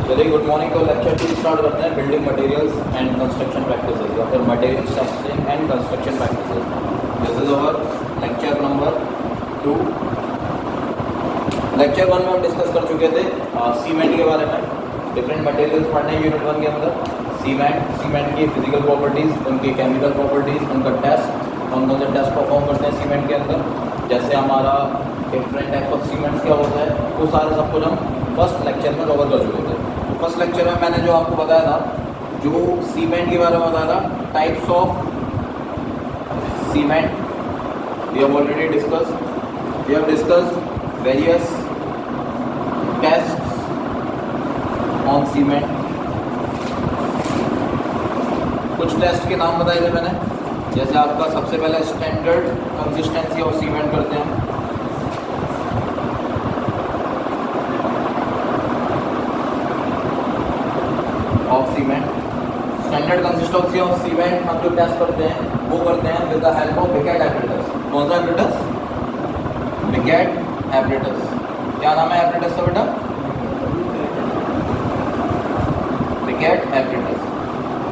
चलिए good morning. तो lecture 2 start करते हैं, building materials and construction practices या फिर materials testing and construction practices. This is our lecture number 2। Lecture 1 में हम डिस्कस कर चुके थे सीमेंट के बारे में। डिफरेंट मटेरियल्स पढ़ने हैं यूनिट 1 के अंदर। सीमेंट की फिजिकल प्रॉपर्टीज़, उनकी केमिकल प्रॉपर्टीज़, उनका टेस्ट, कौन कौन से टेस्ट परफॉर्म करते हैं सीमेंट के अंदर, जैसे हमारा डिफरेंट टाइप ऑफ सीमेंट्स क्या होता है, वो सारे सब कुछ हम फर्स्ट लेक्चर में कवर कर चुके थे। तो फर्स्ट लेक्चर में मैंने जो आपको बताया था, जो सीमेंट के बारे में बताया था, types of cement we have already discussed. We have discussed various tests on cement. कुछ टेस्ट के नाम बताए थे मैंने, जैसे आपका सबसे पहले स्टैंडर्ड कंसिस्टेंसी ऑफ सीमेंट करते हैं। Of cement, standard consistency of cement हम जो टेस्ट करते हैं वो करते हैं with the help of wicket apparatus. कौन सा एपरेटस? Wicket apparatus. क्या नाम है एपरेटस का बेटा? Wicket apparatus.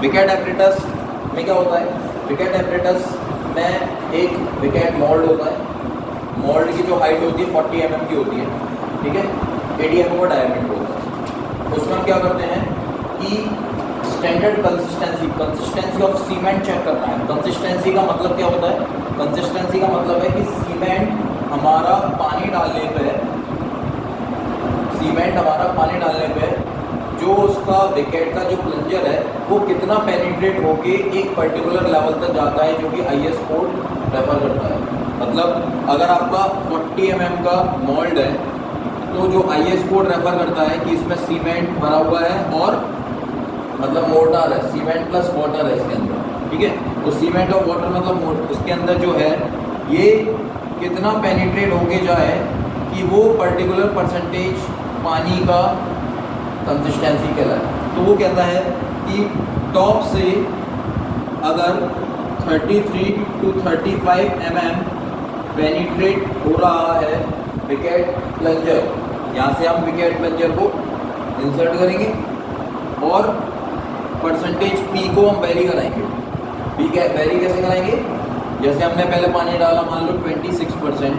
विकेट एपरेटस में क्या होता है? विकेट एपरेटस में एक विकेट मोल्ड होता है। मोल्ड की जो हाइट होती है 40 mm की होती है, ठीक है। 80 mm का डायमीटर होता है। उसमें हम क्या करते हैं कि standard consistency of cement check करना है। कंसिस्टेंसी का मतलब क्या होता है? कंसिस्टेंसी का मतलब है कि सीमेंट हमारा पानी डालने पे जो उसका विकेट का जो प्लंजर है वो कितना पेनिट्रेट होके एक पर्टिकुलर लेवल तक जाता है, जो कि IS कोड रेफर करता है। मतलब अगर आपका 40 mm का मोल्ड है तो जो IS कोड रेफर करता है कि इसमें सीमेंट भरा हुआ है और मतलब मोर्टार है, सीमेंट प्लस वाटर है इसके अंदर, ठीक है। तो सीमेंट और वाटर मतलब उसके अंदर जो है ये कितना पेनिट्रेट होके जाए कि वो पर्टिकुलर परसेंटेज पानी का कंसिस्टेंसी कहलाए। तो वो कहता है कि टॉप से अगर 33 to 35 mm पेनिट्रेट हो रहा है विकेट प्लंजर, यहाँ से हम विकेट प्लंजर को इंसर्ट करेंगे और परसेंटेज पी को हम वेरी कराएंगे। पी वेरी कैसे कराएंगे? जैसे हमने पहले पानी डाला, मान लो 26%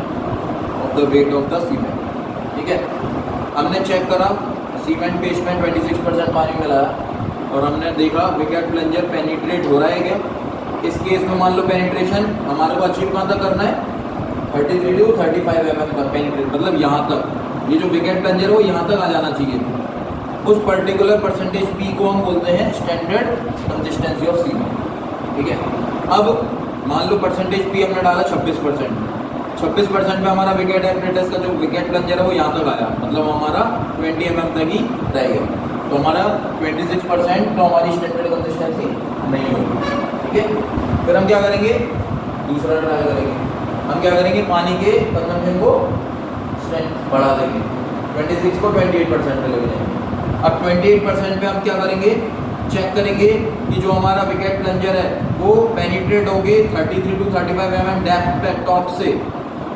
of the weight of the cement, ठीक है। हमने चेक करा सीमेंट पेस्ट में 26% पानी मिलाया और हमने देखा विकेट प्लंजर पेनिट्रेट हो रहा है क्या। इस केस में मान लो पेनिट्रेशन हमारे को अचीव कहाँ तक करना है? 33 to 35 mm का पेनिट्रेट, मतलब यहाँ तक ये जो विकेट प्लंजर है वो यहाँ तक आ जाना चाहिए। उस पर्टिकुलर परसेंटेज पी को हम बोलते हैं स्टैंडर्ड कंसिस्टेंसी ऑफ सीमेंट, ठीक है। अब मान लो परसेंटेज पी हमने डाला 26%। 26% पे हमारा विकेट एपरेटस का जो विकेट प्लंजर है वो यहाँ तक आया, मतलब हमारा 20 mm तक ही रह गया। तो हमारा 26% तो हमारी स्टैंडर्ड कंसिस्टेंसी नहीं होगी, ठीक है। फिर हम क्या करेंगे? दूसरा ट्राई करेंगे। हम क्या करेंगे? पानी के कंजम्पशन को बढ़ा देंगे, 26 को 28% पे लेके जाएंगे। अब 28% पे हम क्या करेंगे? चेक करेंगे कि जो हमारा विकेट प्लंजर है वो पेनिट्रेट होके 33 to 35 mm डेप्थ पे टॉप से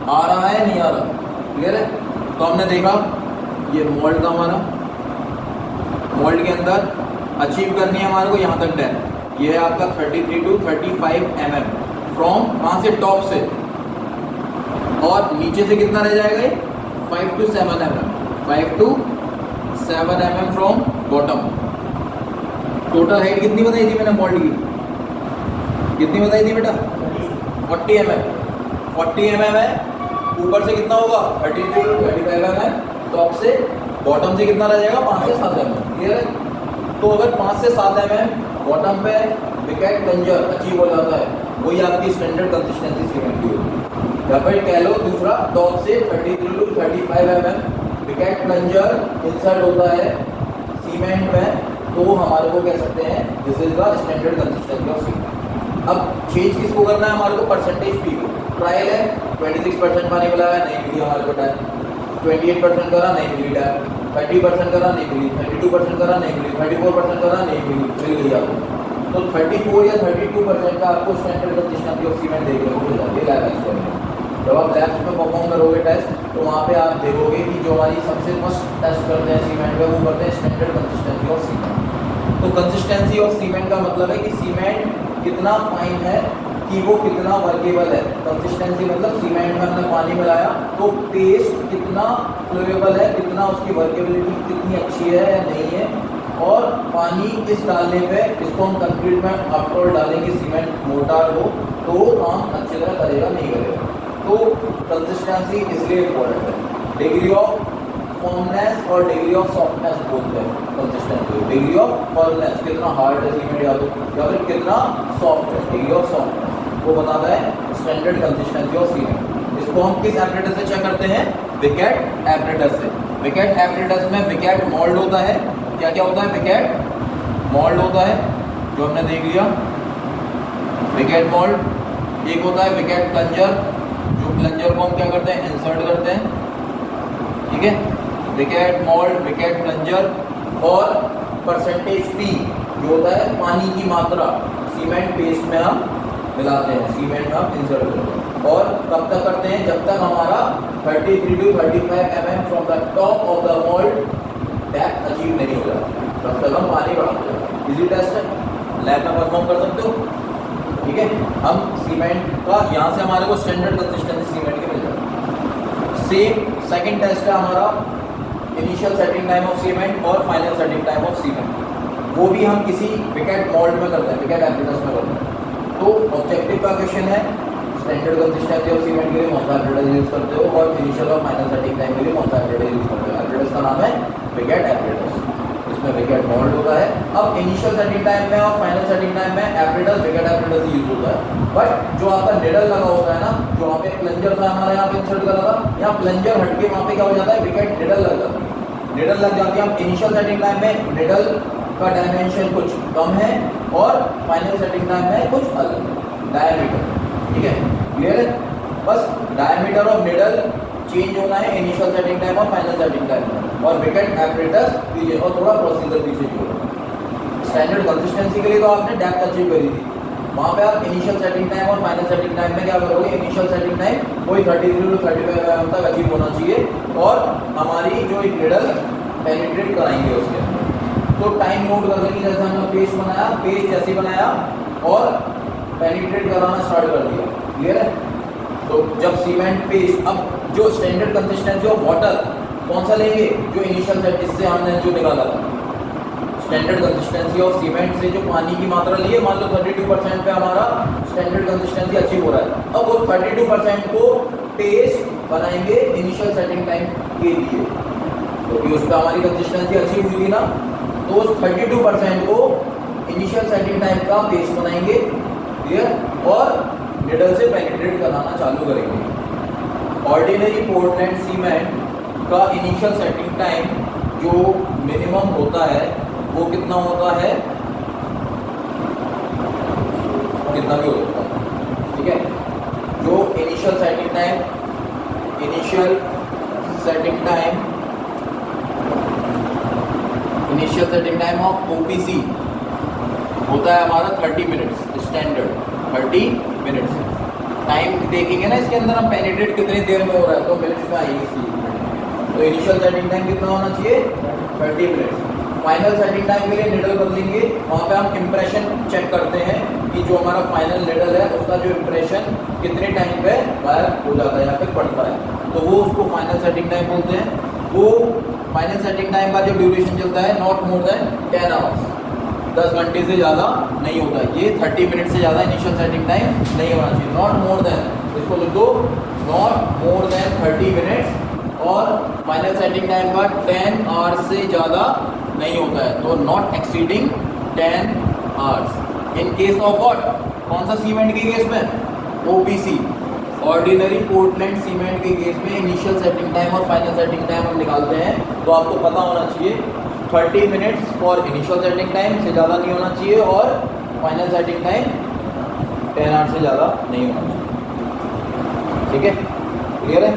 आ रहा है, नहीं आ रहा? क्लियर है? तो हमने देखा ये मोल्ड था हमारा, मोल्ड के अंदर अचीव करनी है हमारे को यहाँ तक डेप्थ। ये है आपका 33 to 35 mm फ्रॉम कहाँ से? टॉप से। और नीचे से कितना रह जाएगा ये? 5 to 7 mm, 5 to 7 mm from bottom. Total height कितनी बताई थी मैंने मोल्ड की? कितनी बताई थी बेटा? 40 mm। 40 mm है, ऊपर से कितना होगा? 33 to 35 mm, टॉप से बॉटम से कितना रह जाएगा? 5 से 7 mm। क्लियर है? तो अगर 5 से 7 mm बॉटम पे विकेट प्लंजर अचीव हो जाता है, वही आपकी स्टैंडर्ड कंसिस्टेंसी सीमेंट की होगी। या फिर कह लो दूसरा, टॉप से 33 to 35 mm wicket plunger insert होता है सीमेंट में, तो हमारे को कह सकते हैं this is the standard consistency of cement. अब चेंज किसको करना है हमारे को? परसेंटेज पी को। ट्रायल है, 26% पानी मिलाया, नहीं मिली हमारे को टैप। 28% करा, नहीं मिली टैप। 30% करा, नहीं मिली। 32% करा, नहीं मिली। 34% करा, नहीं मिली, मिल गई आपको। तो 34 या 32% का आपको स्टैंडर्ड कंसिस्टेंसी ऑफ सीमेंट देखने को मिल जाती है लैब एक्सपेरिमेंट। जब आप लैब्स में परफॉर्म करोगे टेस्ट, तो वहाँ पे आप देखोगे कि जो जो हमारी सबसे फर्स्ट टेस्ट करते हैं सीमेंट में, वो करते हैं स्टैंडर्ड कंसिस्टेंसी ऑफ सीमेंट। तो कंसिस्टेंसी ऑफ सीमेंट का मतलब है कि सीमेंट कितना फाइन है, कि वो कितना वर्केबल है। कंसिस्टेंसी मतलब सीमेंट में हमने पानी मिलाया तो पेस्ट कितना फ्लोएबल है, कितना उसकी वर्केबिलिटी कितनी अच्छी है या नहीं है। और पानी इस डालने पे, इसको हम कंक्रीट में आफ्टर डालेंगे, सीमेंट मोटार हो तो वो काम अच्छी तरह करेगा नहीं करेगा। तो कंसिस्टेंसी इसलिए इम्पोर्टेंट है। डिग्री ऑफ फर्मनेस और डिग्री ऑफ सॉफ्टनेस बोलते हैं कंसिस्टेंसी। डिग्री ऑफ फर्मनेस कितना हार्ड है सीमेंट या फिर कितना सॉफ्ट है, डिग्री ऑफ सॉफ्टनेस वो बताता है स्टैंडर्ड कंसिस्टेंसी ऑफ सीमेंट। इसको हम किस एपरेटस से चेक करते हैं? विकेट एपरेटस से। विकेट एपरेटस में विकेट मोल्ड होता है। क्या क्या होता है? विकेट मोल्ड होता है जो हमने देख लिया, विकेट मोल्ड। एक होता है विकेट प्लंजर, जो प्लंजर को हम क्या करते हैं? इंसर्ट करते हैं, ठीक है। Wicket mould, wicket plunger. और परसेंटेज पी जो होता है पानी की मात्रा सीमेंट पेस्ट में हम मिलाते हैं, सीमेंट में हम इंसर्ट करते हैं। और कब तक करते हैं? जब तक हमारा 33 to 35 mm from the top of the mould depth achieve नहीं हो जाता, तब तक हम पानी बढ़ाते हैं। इजी टेस्ट है, लैब में परफॉर्म कर सकते हो, ठीक है। हम सीमेंट का यहाँ से हमारे को स्टैंडर्ड कंसिस्टेंसी सीमेंट की मिल जाती है। सेम सेकंड टेस्ट है हमारा initial setting time of cement और final setting time of cement. वो भी हम किसी विकेट मोल्ड में करते हैं, विकेट एपरेटस में करते हैं। तो ऑब्जेक्टिव का क्वेश्चन है स्टैंडर्ड कंसिस्टेंसी ऑफ सीमेंट के लिए कौन सा एपरेटस यूज करते हो और इनिशियल और फाइनल सेटिंग टाइम के लिए कौन सा एपरेटस यूज करते हो। एपरेटस का नाम है विकेट एपरेटस, इसमें विकेट मोल्ड होता है। अब इनिशियल सेटिंग टाइम में और फाइनल सेटिंग टाइम में एपरेटस विकेट एपरेटस यूज होता है। बट जो आपका निडल लगा होता है ना, जो वहाँ पे प्लंजर था हमारे यहाँ पे इंसर्ट करा था, यहाँ प्लंजर हटके वहाँ पे क्या हो जाता है? विकेट निडल लग जाती है, निडल लग जाती है। अब इनिशियल सेटिंग टाइम में निडल का डायमेंशन कुछ कम है और फाइनल सेटिंग टाइम में कुछ अलग है, डायमीटर, ठीक है। क्लियर है? बस डायमीटर ऑफ निडल चेंज होना है इनिशियल सेटिंग टाइम और फाइनल सेटिंग टाइम में, और विकेट एपरेटस पीछे, और थोड़ा प्रोसीजर पीछे जोड़ो। स्टैंडर्ड कंसिस्टेंसी के लिए तो आपने डेप्थ अचीव करी थी, वहाँ पे आप इनिशियल सेटिंग टाइम और फाइनल सेटिंग टाइम में क्या करोगे? इनिशियल सेटिंग टाइम कोई 33 to 35 mm तक अचीव होना चाहिए, और हमारी जो एक निडल पेनिट्रेट कराएंगे उसके अंदर। तो टाइम नोट कर लेंगे, जैसे हमने पेस्ट बनाया, पेस्ट जैसे बनाया और पेनिट्रेट कराना स्टार्ट कर दिया। क्लियर है? तो जब सीमेंट पेस्ट, अब जो स्टैंडर्ड कंसिस्टेंसी ऑफ वाटर कौन सा लेंगे? जो इनिशियल सेट, इससे हमने जो निकाला था स्टैंडर्ड कंसिस्टेंसी ऑफ सीमेंट से जो पानी की मात्रा ली है, मान लो 32% पे हमारा स्टैंडर्ड कंसिस्टेंसी अचीव हो रहा है। अब उस 32% को पेस्ट बनाएंगे इनिशियल सेटिंग टाइम के लिए, क्योंकि तो उस पर हमारी कंसिस्टेंसी अचीव हुई थी ना, तो उस 32% को इनिशियल सेटिंग टाइम का पेस्ट बनाएंगे, क्लियर, और निडल से पेनिट्रेट कराना चालू करेंगे। ऑर्डिनरी पोर्टलैंड सीमेंट का इनिशियल सेटिंग टाइम जो मिनिमम होता है वो कितना होता है? कितना भी हो सकता है, ठीक है। जो initial setting time of OPC होता है हमारा 30 मिनट्स, स्टैंडर्ड 30 मिनट्स। टाइम देखेंगे ना इसके अंदर हम पेनिट्रेट कितनी देर में हो रहा है, तो मिनट्स में आएगी इसकी। तो इनिशियल सेटिंग टाइम कितना होना चाहिए? 30 मिनट्स। फाइनल सेटिंग टाइम के लिए निडल बदलेंगे, वहाँ पे हम इम्प्रेशन चेक करते हैं कि जो हमारा फाइनल निडल है उसका जो इम्प्रेशन कितने टाइम पे गायब हो जाता है या फिर पड़ता है, तो वो उसको फाइनल सेटिंग टाइम बोलते हैं। वो फाइनल सेटिंग टाइम का जो ड्यूरेशन चलता है नॉट मोर देन 10 आवर्स, 10 घंटे से ज़्यादा नहीं होता है। ये 30 मिनट से ज़्यादा इनिशियल सेटिंग टाइम नहीं होना चाहिए। नॉट मोर देन, इसको लिख दो, नॉट मोर देन 30 मिनट्स। और फाइनल सेटिंग टाइम का 10 आवर्स से ज़्यादा नहीं होता है, तो not exceeding 10 hours. In case of what? कौन सा सीमेंट के केस में? OPC, ऑर्डिनरी पोर्टलैंड सीमेंट के केस में इनिशियल सेटिंग टाइम और फाइनल सेटिंग टाइम हम निकालते हैं, तो आपको पता होना चाहिए 30 minutes for initial setting time से ज़्यादा नहीं होना चाहिए, और फाइनल सेटिंग टाइम 10 आवर्स से ज़्यादा नहीं होना चाहिए, ठीक है। क्लियर है?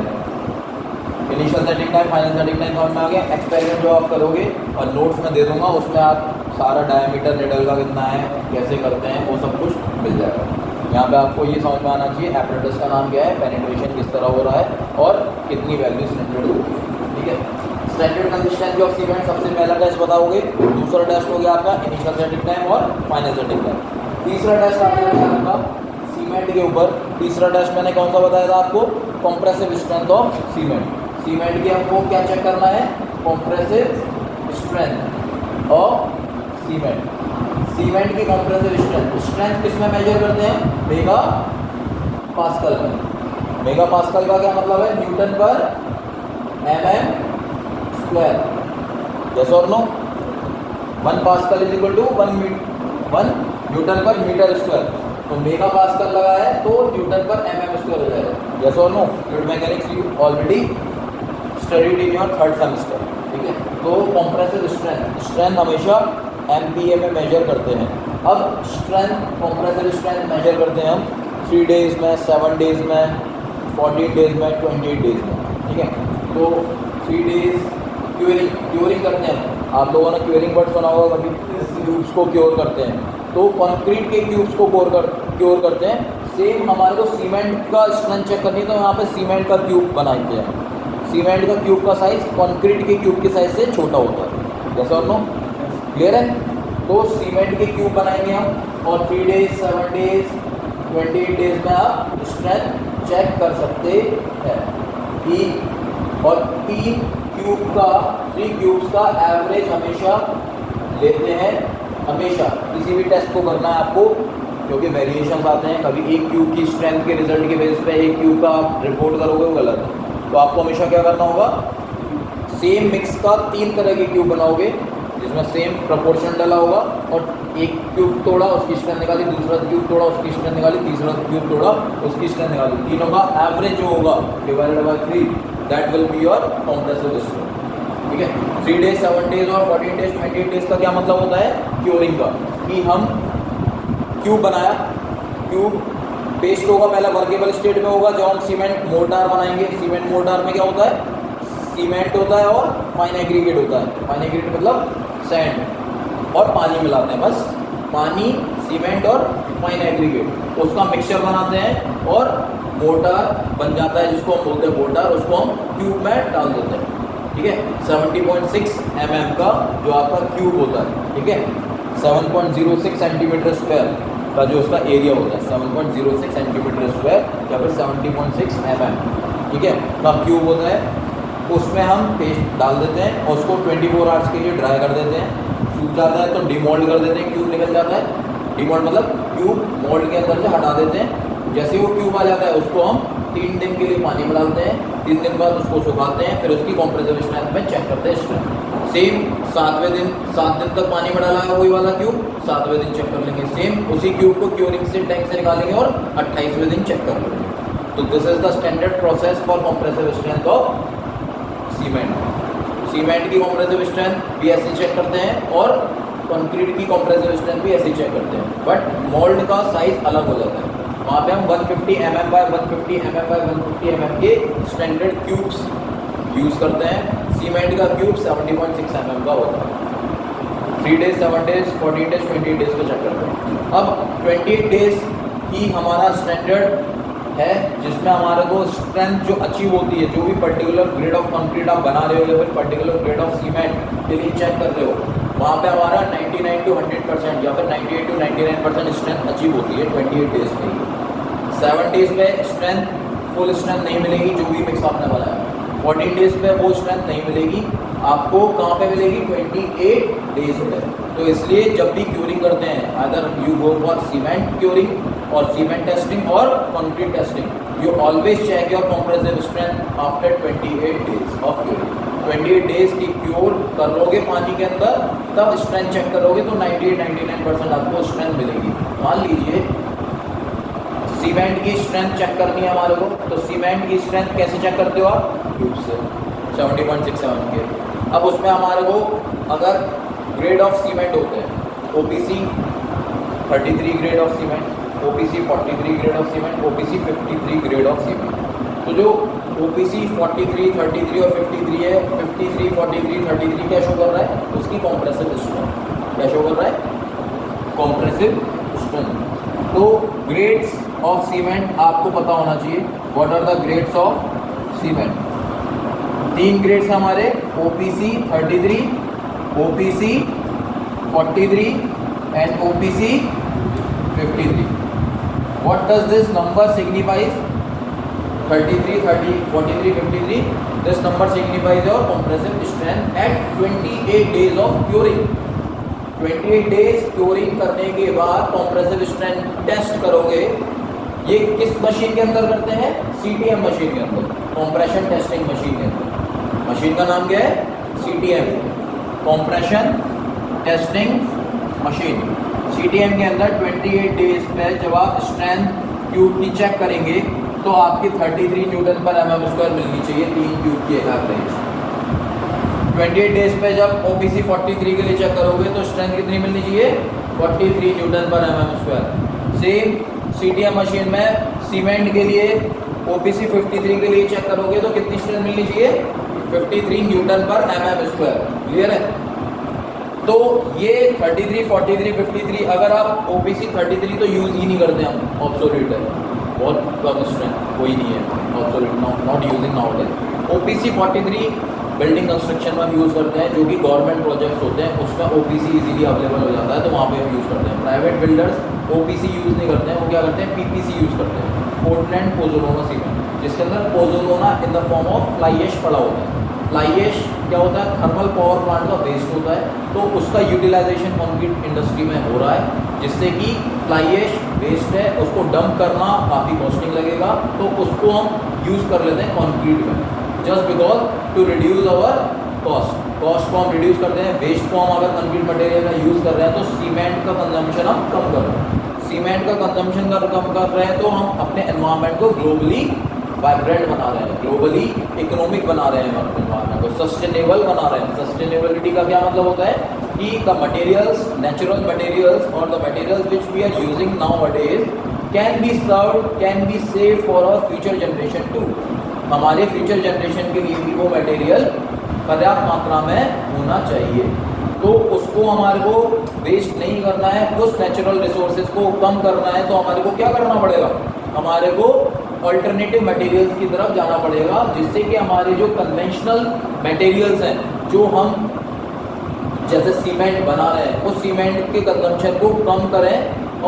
Initial setting time, final setting time समझ में आ गया। एक्सपेरिमेंट जो आप करोगे और नोट्स में दे दूंगा, उसमें आप सारा डायमीटर निडल का कितना है, कैसे करते हैं, वो सब कुछ मिल जाएगा। यहाँ पे आपको ये समझ में आना चाहिए एपरेटस का नाम क्या है, पेनिट्रेशन किस तरह हो रहा है और कितनी वैल्यू स्टैंडर्ड होगी, ठीक है। कंप्रेसिव स्ट्रेंथ ऑफ सीमेंट सबसे पहला टेस्ट बताओगे, दूसरा टेस्ट हो गया आपका इनिशियल सेटिंग टाइम और फाइनल सेटिंग टाइम। तीसरा टेस्ट आ गया आपका सीमेंट के ऊपर। तीसरा टेस्ट मैंने कौन सा बताया था आपको, compressive strength of cement. Cement की हमको क्या चेक करना है, compressive strength of cement. Cement की कंप्रेसिव स्ट्रेंथ किस में मेजर करते हैं, मेगा पास्कल में। मेगा पास्कल का क्या मतलब है, newton per mm square. Yes और no, 1 pascal is equal to 1 newton per metre square. तो मेगा पास्कल लगा है तो न्यूटन पर mm स्क्वायर हो जाएगा। यस और no, fluid mechanics you already studied in your 3rd semester. ठीक है, तो कंप्रेसिव स्ट्रेंथ हमेशा MPa में मेजर करते हैं। अब स्ट्रेंथ, कंप्रेसिव स्ट्रेंथ मेजर करते हैं हम 3 डेज में, 7 डेज में, 14 डेज में, 28 डेज में। ठीक है, तो 3 डेज क्योरिंग करते हैं। आप लोगों ने क्योरिंग वर्ड सुना होगा कभी, क्यूब्स को क्योर करते हैं। तो कंक्रीट के क्यूब्स को क्योर करते हैं। सेम हमारे को सीमेंट का स्ट्रेंथ चेक करनी है, तो यहाँ पे सीमेंट का क्यूब बनाते हैं। सीमेंट का क्यूब का साइज कंक्रीट के क्यूब के साइज से छोटा होता है। जैसा और नो, क्लियर है। तो सीमेंट के क्यूब बनाएंगे हम और 3 डेज, 7 डेज, 28 डेज में आप स्ट्रेंथ चेक कर सकते हैं। और 3 क्यूब्स का एवरेज हमेशा लेते हैं। हमेशा किसी भी टेस्ट को करना है आपको, क्योंकि वेरिएशंस आते हैं। कभी एक क्यूब की स्ट्रेंथ के रिजल्ट के बेसिस पे एक क्यूब का आप रिपोर्ट करोगे, वो गलत है। तो आपको हमेशा क्या करना होगा, सेम मिक्स का 3 तरह के क्यूब बनाओगे जिसमें सेम प्रपोर्शन डाला होगा। और एक क्यूब तोड़ा, उसकी स्ट्रेंथ निकाली, दूसरा क्यूब तोड़ा, उसकी स्ट्रेंथ निकाली, तीसरा क्यूब तोड़ा, उसकी स्ट्रेंथ निकाली। तीनों का एवरेज जो होगा divided by 3, that will be your compressive strength. ठीक है, 3 डेज, 7 डेज और 14 डेज, 28 डेज का क्या मतलब होता है, क्योरिंग का। कि हम क्यूब बनाया, क्यूब पेस्ट होगा, पहला वर्केबल स्टेट में होगा। जब हम सीमेंट मोर्टार बनाएंगे, सीमेंट मोर्टार में क्या होता है, सीमेंट होता है और फाइन एग्रीगेट होता है। फाइन एग्रीगेट मतलब सैंड और पानी मिलाते हैं, बस पानी, सीमेंट और फाइन एग्रीगेट, उसका मिक्सचर बनाते हैं और मोर्टार बन जाता है, जिसको हम बोलते हैं मोर्टार। उसको हम क्यूब में डाल देते हैं। ठीक है, 70.6 mm का जो आपका क्यूब होता है। ठीक है, 7.06 सेंटीमीटर स्क्वायर का जो उसका एरिया होता है, 7.06 सेंटीमीटर स्क्वायर या फिर 70.6 mm। ठीक है, का क्यूब होता है। उसमें हम पेस्ट डाल देते हैं और उसको 24 आवर्स के लिए ड्राई कर देते हैं। सूख जाता है तो डिमोल्ड कर देते हैं, क्यूब निकल जाता है। डिमोल्ड मतलब क्यूब मोल्ड के अंदर से हटा देते हैं। जैसे वो क्यूब आ जाता है उसको हम 3 दिन के लिए पानी में डालते हैं। 3 दिन बाद उसको सुखाते हैं, फिर उसकी कंप्रेसिव स्ट्रेंथ में चेक करते हैं स्ट्रेंथ। सेम 7वें दिन, 7 दिन तक पानी में डाला है वही वाला क्यूब, 7वें दिन चेक कर लेंगे। सेम उसी क्यूब को क्योरिंग से टैंक से निकालेंगे और 28वें दिन चेक कर लेंगे। तो this is the standard process for compressive strength of cement. Cement की कंप्रेसिव स्ट्रेंथ भी ऐसे चेक करते हैं और कंक्रीट की कंप्रेसिव स्ट्रेंथ भी ऐसे चेक करते हैं, बट मोल्ड का साइज अलग हो जाता है। वहाँ पे हम 150 mm by 150 mm by 150 mm के स्टैंडर्ड क्यूब्स यूज़ करते हैं। सीमेंट का क्यूब 70.6 mm का होता है। 3 डेज, 7 डेज, 14 डेज, 28 डेज पे चेक करते हैं। अब 28 डेज ही हमारा स्टैंडर्ड है, जिसमें हमारे को स्ट्रेंथ जो अचीव होती है, जो भी पर्टिकुलर ग्रेड ऑफ कंक्रीट आप बना रहे हो या फिर पर्टिकुलर ग्रेड ऑफ सीमेंट के लिए चेक कर रहे हो, वहाँ पे हमारा 99 to 100% या फिर 98 to 99% स्ट्रेंथ अचीव होती है 28 डेज में। 7 डेज में स्ट्रेंथ, फुल स्ट्रेंथ नहीं मिलेगी जो भी मिक्स आपने बनाया। 14 डेज में वो स्ट्रेंथ नहीं मिलेगी आपको। कहाँ पे मिलेगी, 28 डेज में। तो इसलिए जब भी क्यूरिंग करते हैं, अगर you go for cement curing और सीमेंट टेस्टिंग और concrete testing, you always check your compressive strength after 28 days of curing. 28 days की क्योर कर लोगे पानी के अंदर, तब स्ट्रेंथ चेक करोगे तो 98-99% आपको स्ट्रेंथ मिलेगी। मान लीजिए सीमेंट की स्ट्रेंथ चेक करनी है हमारे को, तो सीमेंट की स्ट्रेंथ कैसे चेक करते हो आप, क्यूब से 70.6 mm के। अब उसमें हमारे को अगर ग्रेड ऑफ सीमेंट होते हैं, OPC 33 grade of cement, OPC 43 grade of cement, OPC 53 grade of cement. तो जो OPC 43, 33 और 53 है, 53, 43, 33 क्या शो कर रहा है, उसकी कॉम्प्रेसिव स्ट्रेंथ क्या शो कर रहा है, कॉम्प्रेसिव स्ट्रेंथ। तो ग्रेड्स ऑफ सीमेंट आपको पता होना चाहिए। What are the grades of cement? तीन ग्रेड्स हमारे OPC 33, OPC 43 and OPC 53. What does this number signifies? 33, 30, 43, 53. This number signifies your compressive strength at 28 days of curing. 28 days curing करने के बाद कंप्रेसिव स्ट्रेंथ टेस्ट करोगे। ये किस मशीन के अंदर करते हैं? CTM मशीन के अंदर, कंप्रेशन टेस्टिंग मशीन के अंदर। मशीन का नाम क्या है? CTM, compression testing machine. CTM के अंदर 28 डेज पे जब आप स्ट्रेंथ ट्यूब की चेक करेंगे तो आपकी 33 न्यूटन पर mm स्क्वायर मिलनी चाहिए, 3 ट्यूब की एवरेज। 28 डेज पे जब OPC 43 के लिए चेक करोगे तो स्ट्रेंथ कितनी मिलनी चाहिए? 43 Newton per mm square. Same CTM machine में सीमेंट के लिए OPC 53 के लिए चेक करोगे तो कितनी स्ट्रेंथ मिलनी चाहिए? 53 Newton per mm square. Clear है? तो ये 33, 43, 53 अगर आप OPC 33 तो यूज़ ही नहीं करते हम, ऑब्सोल्यूट है, बहुत कम स्ट्रेंथ, कोई नहीं है, absolute not using nowadays. OPC 43 building construction में हम यूज़ करते हैं, जो कि गवर्नमेंट प्रोजेक्ट्स होते हैं उसमें OPC इजीली अवेलेबल हो जाता है तो वहाँ पे हम यूज़ करते हैं। प्राइवेट बिल्डर्स OPC यूज़ नहीं करते हैं, वो क्या करते हैं? PPC यूज़ करते हैं, पोर्टलैंड पोज़ोलाना सीमेंट, जिसके अंदर pozzolana in the form of fly ash पड़ा होता है। फ्लाई ऐश क्या होता है? थर्मल पावर प्लांट का वेस्ट होता है, तो उसका यूटिलाइजेशन कंक्रीट इंडस्ट्री में हो रहा है, जिससे कि फ्लाई ऐश वेस्ट है, उसको डंप करना काफ़ी कॉस्टिंग लगेगा, तो उसको हम यूज़ कर लेते हैं कंक्रीट में, just because to reduce our cost को हम रिड्यूस करते हैं। वेस्ट को हम अगर कंक्रीट मटेरियल में यूज़ कर रहे हैं तो सीमेंट का कंजम्पशन हम कम कर रहे हैं। सीमेंट का कंजम्पशन कम कर रहे हैं तो हम अपने एनवायरनमेंट को ग्लोबली वाइब्रेंट बना रहे हैं, ग्लोबली इकोनॉमिक बना रहे हैं, एनवायरनमेंट को सस्टेनेबल बना रहे हैं। सस्टेनेबिलिटी का क्या मतलब होता है कि द मटेरियल्स, नेचुरल मटेरियल्स और the materials which we are using nowadays can be served, can be saved for our future generation too. हमारे फ्यूचर जनरेशन के लिए भी वो मटेरियल पर्याप्त मात्रा में होना चाहिए, तो उसको हमारे को वेस्ट नहीं करना है, उस नेचुरल रिसोर्सेज को कम करना है, तो हमारे को क्या करना पड़ेगा? हमारे को अल्टरनेटिव मटेरियल्स की तरफ जाना पड़ेगा, जिससे कि हमारे जो कन्वेंशनल मटेरियल्स हैं, जो हम जैसे सीमेंट बना रहे हैं, उस सीमेंट के कंजम्पशन को कम करें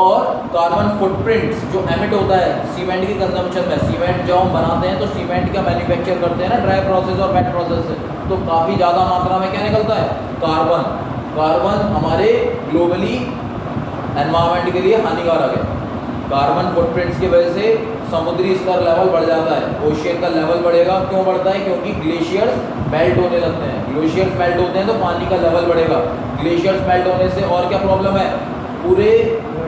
और कार्बन फुटप्रिंट्स जो एमिट होता है सीमेंट की कंजम्पशन में। सीमेंट जब हम बनाते हैं तो सीमेंट का मैन्युफैक्चर करते हैं ना, ड्राई प्रोसेस और वेट प्रोसेस से, तो काफ़ी ज़्यादा मात्रा में क्या निकलता है? कार्बन। कार्बन हमारे ग्लोबली एनवायरनमेंट के लिए हानिकारक है। कार्बन फुटप्रिंट्स की वजह से समुद्री स्तर लेवल बढ़ जाता है, ओशियन का लेवल बढ़ेगा। क्यों बढ़ता है? क्योंकि ग्लेशियर्स मेल्ट होने लगते हैं। ग्लेशियर्स मेल्ट होते हैं तो पानी का लेवल बढ़ेगा। ग्लेशियर्स मेल्ट होने से और क्या प्रॉब्लम है? पूरे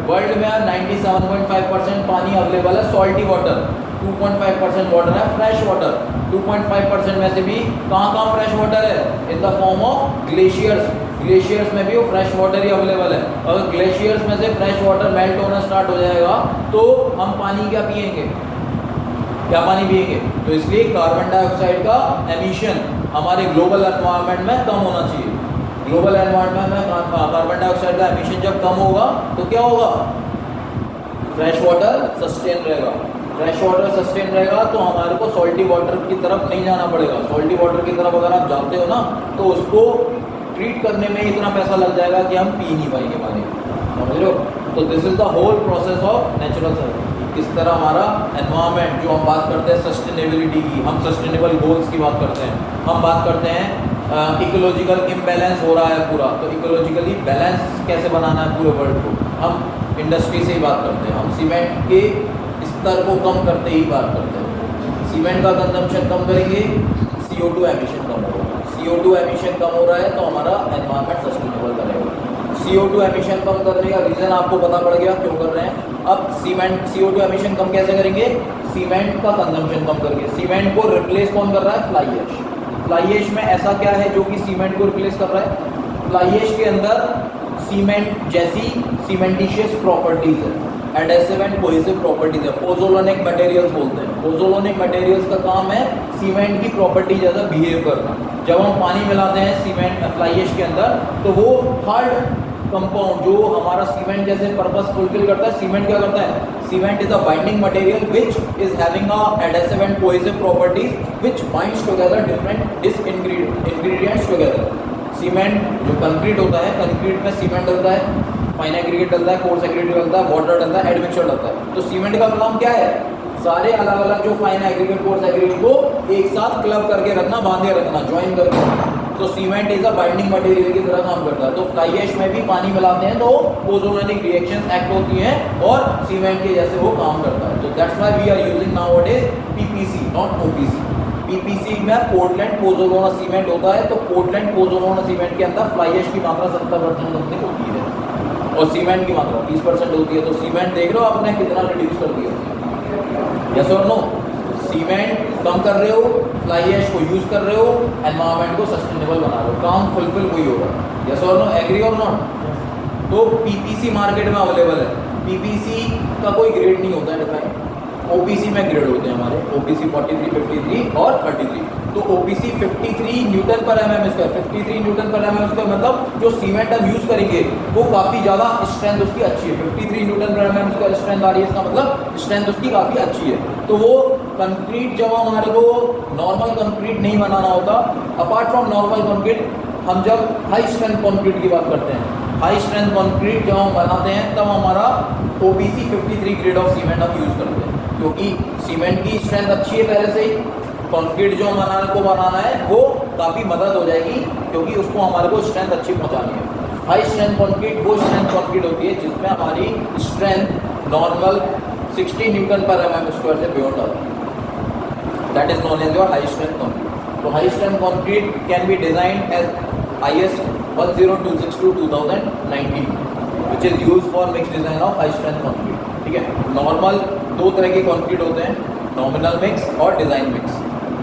वर्ल्ड में 97.5% पानी अवेलेबल है सॉल्टी वाटर, 2.5% वाटर है फ्रेश वाटर। 2.5% में से भी कहाँ फ्रेश वाटर है? इन the form of glaciers. Glaciers में भी वो फ्रेश वाटर ही अवेलेबल है। अगर ग्लेशियर्स में से फ्रेश वाटर मेल्ट होना स्टार्ट हो जाएगा तो हम पानी क्या पिएंगे? क्या पानी पिएंगे? तो इसलिए कार्बन डाइऑक्साइड का एमिशन हमारे ग्लोबल एनवायरनमेंट में कम होना चाहिए। ग्लोबल एनवायरनमेंट में कार्बन डाइऑक्साइड का एमिशन जब कम होगा तो क्या होगा? फ्रेश वाटर सस्टेन रहेगा। फ्रेश वाटर सस्टेन रहेगा तो हमारे को सॉल्टी वाटर की तरफ नहीं जाना पड़ेगा। सॉल्टी वाटर की तरफ अगर आप जाते हो ना तो उसको ट्रीट करने में इतना पैसा लग जाएगा कि हम पी नहीं पाएंगे पानी, समझ रहे हो? तो this is the whole process of natural cycle. किस तरह हमारा एनवायरनमेंट, जो हम बात करते हैं सस्टेनेबिलिटी की, हम सस्टेनेबल गोल्स की बात करते हैं, हम बात करते हैं इकोलॉजिकल इम्बैलेंस हो रहा है पूरा, तो इकोलॉजिकली बैलेंस कैसे बनाना है पूरे वर्ल्ड को, हम इंडस्ट्री से ही बात करते हैं। हम सीमेंट के स्तर को कम करते ही बात करते हैं। सीमेंट का कंजम्पशन कम करेंगे, CO2 एमिशन कम होगा। CO2 एमिशन कम हो रहा है तो हमारा एनवायरनमेंट सस्टेनेबल रहेगा। CO2 एमिशन कम करने का रीज़न आपको पता पड़ गया क्यों कर रहे हैं। अब CO2 एमिशन कम कैसे करेंगे? सीमेंट का कंजम्पशन कम करके। सीमेंट को रिप्लेस कौन कर रहा है? फ्लाई ऐश। फ्लाई ऐश में ऐसा क्या है जो कि सीमेंट को रिप्लेस कर रहा है? फ्लाई ऐश के अंदर सीमेंट जैसी सीमेंटिशियस प्रॉपर्टीज है, एडेसिव एंड कोहेसिव प्रॉपर्टीज है, पोज़ोलानिक मटेरियल्स बोलते हैं। पोज़ोलानिक मटेरियल्स का काम है सीमेंट की प्रॉपर्टी जैसा बिहेव करना। जब हम पानी मिलाते हैं सीमेंट फ्लाई ऐश के अंदर तो वो हार्ड कंपाउंड जो हमारा सीमेंट जैसे पर्पस फुलफिल करता है, सीमेंट क्या करता है? Cement is a binding material which is having a adhesive and cohesive properties which binds together different ingredients together. Cement जो कंक्रीट होता है, कंक्रीट में सीमेंट डलता है, फाइन एग्रीगेट डलता है, कोर्स एग्रीगेट डलता है, वाटर डलता है, एडमिक्सचर डलता है। तो सीमेंट का काम क्या है? सारे अलग अलग जो फाइन एग्रीगेट, कोर्स एग्रीगेट को एक साथ क्लब करके रखना, बांधे रखना, ज्वाइन करके। तो cement is a binding material की तरह काम करता है। तो फ्लाई ऐश में भी पानी मिलाते हैं तो पोज़ोलैनिक रिएक्शंस एक्ट होती हैं और सीमेंट के जैसे वो काम करता है। तो that's why we are using nowadays PPC not OPC. PPC में पोर्टलैंड पोज़ोलाना सीमेंट होता है, तो पोर्टलैंड पोज़ोलाना सीमेंट के अंदर फ्लाई ऐश की मात्रा 70% समथिंग होती है और सीमेंट की मात्रा 30% होती है। तो सीमेंट देख रहे हो आपने कितना रिड्यूस कर दिया? यस और नो? सीमेंट कम कर रहे हो, फ्लाई ऐश को यूज कर रहे हो, एनवायरनमेंट को सस्टेनेबल बना रहे हो, काम फुलफिल वही होगा। यस और नो? एग्री और नॉट? तो पीपीसी मार्केट में अवेलेबल है। पीपीसी का कोई ग्रेड नहीं होता है डिफाइन, ओपीसी में ग्रेड होते हैं हमारे, ओपीसी 43, 53 और 33। तो ओपीसी 53 न्यूटन पर एमएम स्क्वायर, 53 न्यूटन पर एमएम स्क्वायर मतलब जो सीमेंट हम यूज करेंगे वो काफ़ी ज़्यादा स्ट्रेंथ उसकी अच्छी है। 53 न्यूटन पर एमएम स्क्वायर स्ट्रेंथ आ रही है, इसका मतलब स्ट्रेंथ उसकी काफ़ी अच्छी है। तो वो कंक्रीट जब हमारे को नॉर्मल कंक्रीट नहीं बनाना होता, अपार्ट फ्रॉम नॉर्मल कंक्रीट, हम जब हाई स्ट्रेंथ कंक्रीट की बात करते हैं, हाई स्ट्रेंथ कंक्रीट जब हम बनाते हैं तब हमारा ओपीसी 53 ग्रेड ऑफ सीमेंट हम यूज़ करते हैं, क्योंकि सीमेंट की स्ट्रेंथ अच्छी है पहले से ही। कंक्रीट जो बनाना है वो काफ़ी मदद हो जाएगी, क्योंकि उसको हमारे को स्ट्रेंथ अच्छी पहुंचानी है। हाई स्ट्रेंथ कंक्रीट वो स्ट्रेंथ कंक्रीट होती है जिसमें हमारी स्ट्रेंथ नॉर्मल 60 न्यूटन पर एमएम स्क्वायर से बियॉन्ड आती है। That is known as your high strength concrete. तो high strength concrete can be designed as IS 10262/2019 which is use for mix design of high strength concrete. ठीक है, normal दो तरह के कंक्रीट होते हैं, नॉमिनल मिक्स और डिजाइन मिक्स।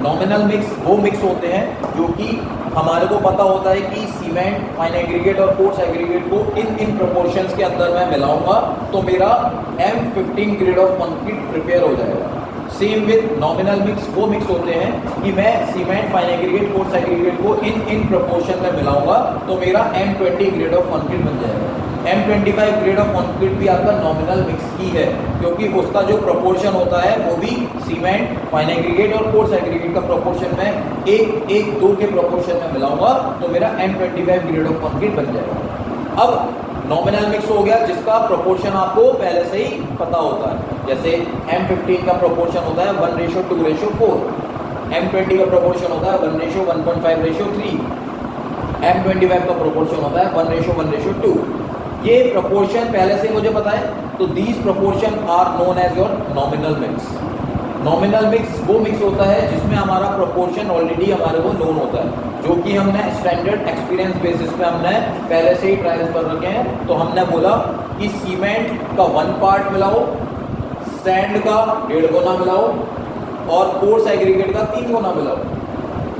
नॉमिनल मिक्स वो मिक्स होते हैं जो कि हमारे को पता होता है कि सीमेंट, फाइन एग्रीगेट और कोर्स एग्रीगेट को इन प्रोपोर्शंस के अंदर मैं मिलाऊंगा तो मेरा M15 grade of concrete prepare हो जाएगा। सेम विद नॉमिनल मिक्स वो मिक्स होते हैं कि मैं cement, fine aggregate, coarse aggregate को इन प्रोपोर्शन में मिलाऊंगा तो मेरा M20 ग्रेड ऑफ कंक्रीट बन जाएगा। M25 ग्रेड ऑफ कंक्रीट भी आपका नॉमिनल मिक्स ही है, क्योंकि उसका जो प्रोपोर्शन होता है वो भी सीमेंट, फाइन एग्रीगेट और कोर्स एग्रीगेट का प्रोपोर्शन में 1:2 के प्रोपोर्शन में मिलाऊंगा तो मेरा M25 ग्रेड ऑफ कंक्रीट बन जाएगा। अब नॉमिनल मिक्स हो गया जिसका प्रोपोर्शन आपको पहले से ही पता होता है, जैसे M15 का प्रोपोर्शन होता है 1:2:4, M20 का प्रोपोर्शन होता है 1:1.5:3, M25 का प्रोपोर्शन होता है 1:1:2। ये प्रोपोर्शन पहले से मुझे पता है, तो these proportion are known as your nominal mix. Nominal mix वो मिक्स होता है जिसमें हमारा प्रोपोर्शन ऑलरेडी हमारे को नोन होता है, जो कि हमने स्टैंडर्ड एक्सपीरियंस बेसिस पे हमने पहले से ही ट्रायल्स कर रखे हैं। तो हमने बोला कि सीमेंट का 1 पार्ट मिलाओ, सैंड का 1.5 गुना मिलाओ और कोर्स एग्रीगेट का 3 गुना मिलाओ।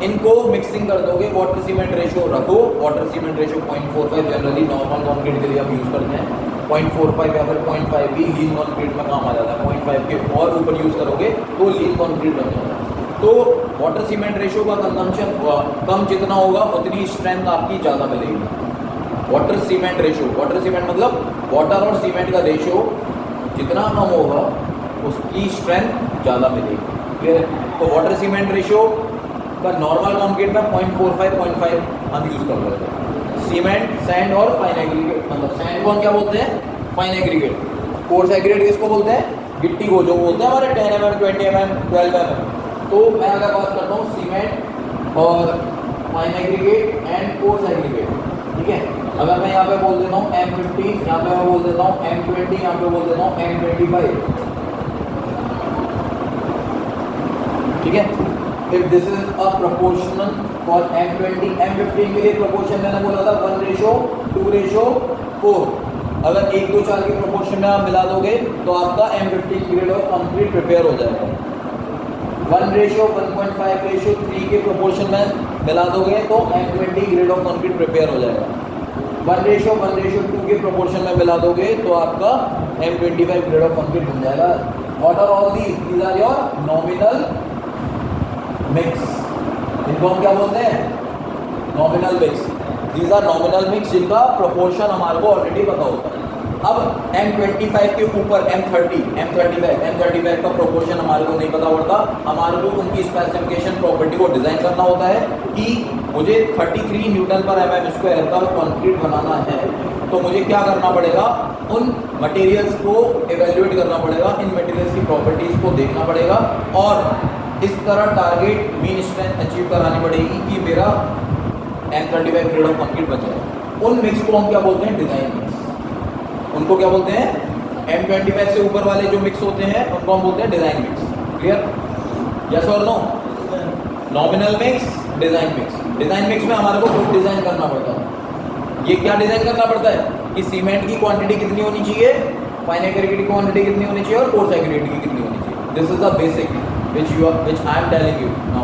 इनको मिक्सिंग कर दोगे, वाटर सीमेंट रेशियो रखो, water cement ratio 0.45 generally normal concrete के लिए हम यूज़ करते हैं, 0.45 या फिर 0.5 भी लीन कंक्रीट में काम आ जाता है, 0.5 के और ऊपर यूज़ करोगे तो लीन कंक्रीट बन जाता है। तो वाटर सीमेंट रेशियो का कंजम्पशन कम जितना होगा उतनी स्ट्रेंथ आपकी ज़्यादा मिलेगी। Water cement ratio, water cement मतलब वाटर और सीमेंट का रेशियो जितना कम होगा उसकी स्ट्रेंथ ज़्यादा मिलेगी। ठीक है, तो वाटर सीमेंट रेशियो का नॉर्मल कंक्रीट में 0.45, 0.5 हम यूज़ कर रहे थे। सीमेंट, सैंड और फाइन एग्रीगेट, मतलब सैंड को हम क्या बोलते हैं? Fine aggregate. कोर्स एग्रीगेट किसको बोलते हैं? गिट्टी को, जो बोलते हैं हमारे 10 mm, 20 mm, 12 mm। तो मैं अगर बात करता हूँ सीमेंट और fine aggregate and coarse aggregate, ठीक है, अगर मैं यहाँ पे बोल देता हूँ M15, यहाँ पे मैं बोल देता हूँ M20, यहाँ पे बोल देता हूँ M25, ठीक है। If this is a proportional for M20, M15 के लिए प्रोपोर्शन मैंने बोला था 1:2:4। अगर 1, 2, 4 के प्रोपोर्शन में आप मिला दोगे तो आपका M15 grade of concrete prepare हो जाएगा। 1:1.5:3 के प्रोपोर्शन में मिला दोगे तो M20 grade of concrete prepare हो जाएगा। 1:1:2 के प्रोपोर्शन में मिला दोगे तो आपका M25 ग्रेड ऑफ कंक्रीट बन जाएगा। What are all these? These are your nominal mix. इनको हम क्या बोलते हैं? Nominal mix. These are nominal mix जिनका प्रोपोर्शन हमारे को ऑलरेडी पता होता है। अब M25 के ऊपर M35 का प्रोपोर्शन हमारे को नहीं पता पड़ता, हमारे को उनकी स्पेसिफिकेशन प्रॉपर्टी को डिजाइन करना होता है कि मुझे 33 न्यूटन पर mm² का कंक्रीट बनाना है, तो मुझे क्या करना पड़ेगा, उन मटेरियल्स को एवेल्युएट करना पड़ेगा, इन मटेरियल्स की प्रॉपर्टीज को देखना पड़ेगा और इस तरह टारगेट मीन स्ट्रेंथ अचीव करानी पड़ेगी कि मेरा M35 ग्रेड ऑफ कंक्रीट बच जाए। उन मिक्स को हम क्या बोलते हैं, डिजाइन मिक्स। उनको क्या बोलते हैं, M25 से ऊपर वाले जो मिक्स होते हैं उनको हम बोलते हैं डिजाइन मिक्स। क्लियर, यस और no? Nominal mix, design mix. Design mix में हमारे को खुद डिजाइन करना पड़ता है। ये क्या डिजाइन करना पड़ता है कि सीमेंट की क्वांटिटी कितनी होनी चाहिए, फाइन एग्रीगेट की क्वांटिटी कितनी होनी चाहिए और कोर्स एग्रीगेट की कितनी होनी चाहिए। This is the basic which I am telling you now,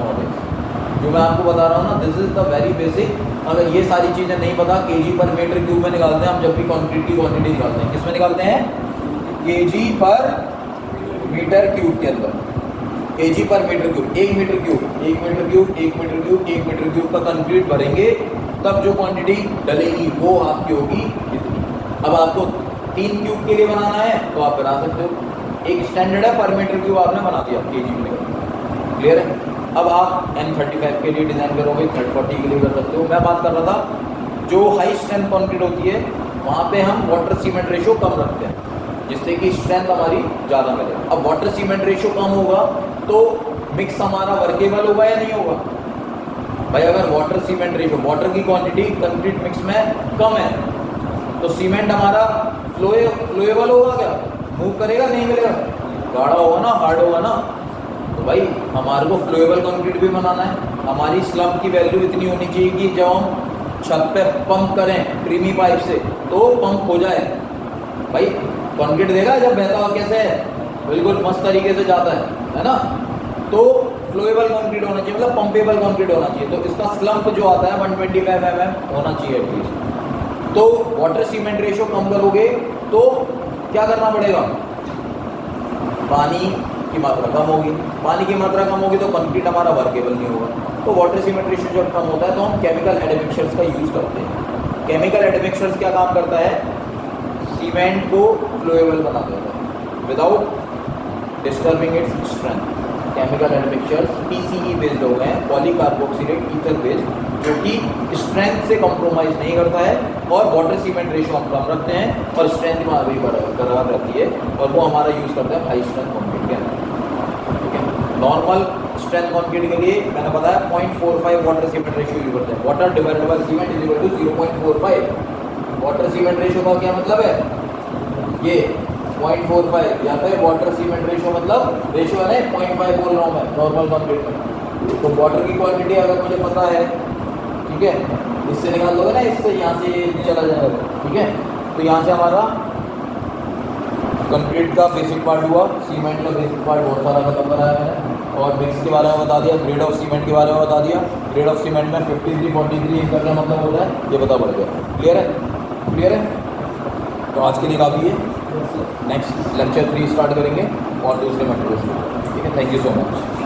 जो मैं आपको बता रहा हूँ ना, this is the very basic. अगर ये सारी चीज़ें नहीं पता, केजी पर मीटर क्यूब में निकालते हैं हम जब भी कंक्रीट की क्वांटिटी निकालते हैं, किस में निकालते हैं, केजी पर मीटर क्यूब के अंदर, KG per metre cube. 1 metre cube, 1 metre cube, 1 metre cube, 1 metre cube का कंक्रीट भरेंगे तब जो क्वांटिटी डलेगी वो आपकी होगी इतनी। अब आपको 3 क्यूब के लिए बनाना है तो आप बना सकते हो, एक स्टैंडर्ड है पर मीटर क्यूब आपने बना दिया केजी में। क्लियर है? अब आप M35 के लिए डिज़ाइन करोगे, 340 के लिए कर सकते हो। मैं बात कर रहा था जो हाई स्ट्रेंथ कंक्रीट होती है वहाँ पे हम वाटर सीमेंट रेशियो कम रखते हैं जिससे कि स्ट्रेंथ हमारी ज़्यादा मिले। अब वाटर सीमेंट रेशियो कम होगा तो मिक्स हमारा वर्केबल होगा या नहीं होगा भाई? अगर वाटर सीमेंट रेशियो, वाटर की क्वांटिटी कंक्रीट मिक्स में कम है तो सीमेंट हमारा फ्लोएबल होगा क्या, मूव करेगा नहीं करेगा, गाढ़ा होगा ना, हार्ड होगा ना। तो भाई हमारे को फ्लोएबल कंक्रीट भी बनाना है, हमारी स्लम्प की वैल्यू इतनी होनी चाहिए कि जब हम छत पे पंप करें क्रीमी पाइप से तो पंप हो जाए। भाई कंक्रीट देगा जब बहता हुआ कैसे है, बिल्कुल मस्त तरीके से जाता है ना। तो फ्लोएबल कंक्रीट होना चाहिए, मतलब पंपेबल कंक्रीट होना चाहिए। तो इसका स्लम्प जो आता है 125 mm होना चाहिए एटलीस्ट। तो वाटर सीमेंट रेशियो कम करोगे तो क्या करना पड़ेगा, पानी की मात्रा कम होगी, पानी की मात्रा कम होगी तो कंक्रीट हमारा वर्केबल नहीं होगा। तो वाटर सीमेंट रेशियो जब कम होता है तो हम केमिकल एडमिक्सचर्स का यूज़ करते हैं। केमिकल एडमिक्सचर्स क्या काम करता है, सीमेंट को फ्लोएबल बना देता है without disturbing its strength. Chemical admixtures PCE based हो गए हैं, पॉलीकार्बोक्सिलेट ईथर बेस्ड, जो कि स्ट्रेंथ से कॉम्प्रोमाइज़ नहीं करता है और वाटर सीमेंट रेशियो हम कम रखते हैं और स्ट्रेंथ में भी बरकरार रहती है और वो हमारा यूज़ करते हैं हाई स्ट्रेंथ कंक्रीट के अंदर। ठीक है, नॉर्मल स्ट्रेंथ कंक्रीट के लिए मैंने बताया 0.45 वाटर सीमेंट रेशियो यूज करते हैं। Water divided by cement is equal to 0.45। Water cement ratio का क्या मतलब है, ये 0.45 या फिर वाटर सीमेंट रेशियो मतलब रेशियो है 0.5 बोल रहा हूँ मैं नॉर्मल कंक्रीट में। तो वाटर की क्वांटिटी अगर मुझे पता है, ठीक है, इससे निकाल दोगे ना, इससे यहाँ से चला जाएगा। ठीक है, तो यहाँ से हमारा कंक्रीट का बेसिक पार्ट हुआ, सीमेंट का बेसिक पार्ट बहुत सारा खत्म कराया मैंने और मिक्स के बारे में बता दिया, ग्रेड ऑफ सीमेंट के बारे में बता दिया। ग्रेड ऑफ सीमेंट में 53, 43 करने मतलब होता है, ये बता पड़ गया। क्लियर है? क्लियर है? तो आज के लिए काफ़ी है, नेक्स्ट लेक्चर 3 स्टार्ट करेंगे और दूसरे मटेरियल्स। ठीक है, थैंक यू सो मच।